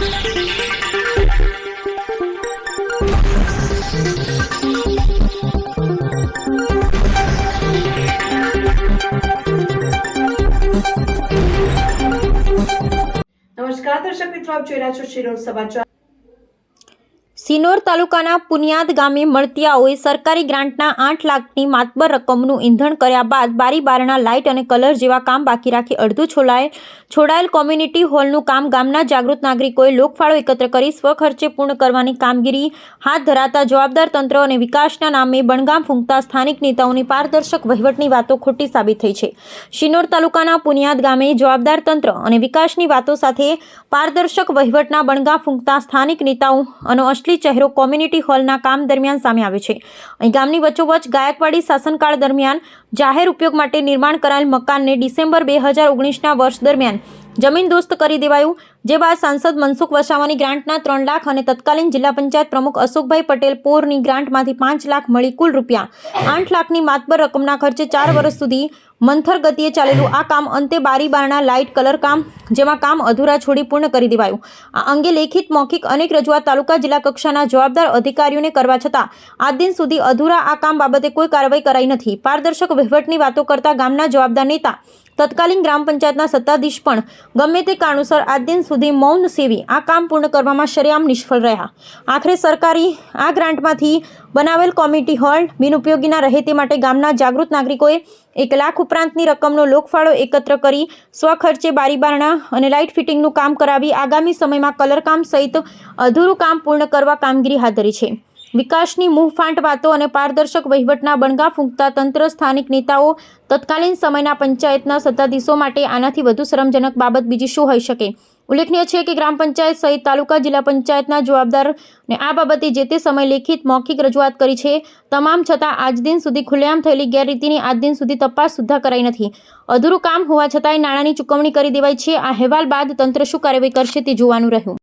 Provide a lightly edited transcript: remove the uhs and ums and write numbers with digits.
નમસ્કાર દર્શક મિત્રો, આપ જોઈ રહ્યા છો શિરોડ સમાચાર। સિનોર તાલુકાના પુનિયાદ ગામે મળતિયાઓએ સરકારી ગ્રાન્ટના 8 લાખની માતબર રકમનું ઇંધણ કર્યા બાદ બારી બારણા, લાઇટ અને કલર જેવા કામ બાકી રાખી અડધું છોડાયેલ કોમ્યુનિટી હોલનું કામ ગામના જાગૃત નાગરિકોએ લોકફાળો એકત્ર કરી સ્વખર્ચે પૂર્ણ કરવાની કામગીરી હાથ ધરાતા જવાબદાર તંત્ર અને વિકાસના નામે બણગામ ફૂંકતા સ્થાનિક નેતાઓની પારદર્શક વહીવટની વાતો ખોટી સાબિત થઈ છે। સિનોર તાલુકાના પુનિયાદ ગામે જવાબદાર તંત્ર અને વિકાસની વાતો સાથે પારદર્શક વહીવટના બણગામ ફૂંકતા સ્થાનિક નેતાઓ અને અસલી ચહેરો કોમ્યુનિટી હોલના કામ દરમિયાન સામે આવ્યો છે। અહીં ગામની વચ્ચોવચ્ચ ગાયકવાડી શાસનકાળ દરમિયાન જાહેર ઉપયોગ માટે નિર્માણ કરાયેલ મકાનને ડિસેમ્બર 2019ના વર્ષ દરમિયાન જમીનદોસ્ત કરી દેવાયું, જે બાદ સાંસદ મનસુખ વસાવાની ગ્રાન્ટના 3 લાખ અને તત્કાલીન જિલ્લા પંચાયત પ્રમુખ અશોકભાઈ પટેલ પોરની ગ્રાન્ટમાંથી 5 લાખ મળી કુલ રૂપિયા 8 લાખની માતબર રકમના ખર્ચે 4 વર્ષ સુધી મંથર ગતિએ ચાલેલું આ કામ અંતે બારી બારણા, લાઇટ, કલર કામ જેમાં કામ અધૂરા છોડી પૂર્ણ કરી દેવાયું। આ અંગે લેખિત મૌખિક અનેક રજૂઆત તાલુકા જિલ્લા કક્ષાના જવાબદાર અધિકારીઓને કરવા છતાં આજ દિન સુધી અધૂરા આ કામ બાબતે કોઈ કાર્યવાહી કરાઈ નથી। પારદર્શક વહીવટની વાતો કરતા ગામના જવાબદાર નેતા તત્કાલીન ગ્રામ પંચાયતના સત્તાધીશ પણ ગમે તે કારણોસર આજ દિન સુધી મૌન સેવી આ કામ પૂર્ણ કરવામાં શરેઆમ નિષ્ફળ રહ્યા। આખરે સરકારી આ ગ્રાન્ટમાંથી બનાવેલ કોમ્યુનિટી હોલ બિનઉપયોગી ના રહે તે માટે ગામના જાગૃત નાગરિકોએ 1 લાખ ઉપરાંતની રકમનો લોકફાળો એકત્ર કરી સ્વખર્ચે બારી બારણા અને લાઇટ ફિટિંગનું કામ કરાવી આગામી સમયમાં કલરકામ સહિત અધૂરું કામ પૂર્ણ કરવા કામગીરી હાથ ધરી છે। વિકાસની મુંહફાંટ વાતો અને પારદર્શક વહીવટના બણગા ફૂંકતા તંત્ર, સ્થાનિક નેતાઓ, તત્કાલીન સમયના પંચાયતના સત્તાધીશો માટે આનાથી વધુ શરમજનક બાબત બીજી શું હોઈ શકે। ઉલ્લેખનીય છે કે ગ્રામ પંચાયત સહિત તાલુકા જિલ્લા પંચાયતના જવાબદારને આ બાબતે જે તે સમય લેખિત મૌખિક રજૂઆત કરી છે, તમામ છતાં આજ દિન સુધી ખુલ્લેઆમ થયેલી ગેરરીતિની આજ દિન સુધી તપાસ સુદ્ધા કરાઈ નથી। અધૂરું કામ હોવા છતાંય નાણાંની ચૂકવણી કરી દેવાઈ છે। આ અહેવાલ બાદ તંત્ર શું કાર્યવાહી કરશે તે જોવાનું રહ્યું।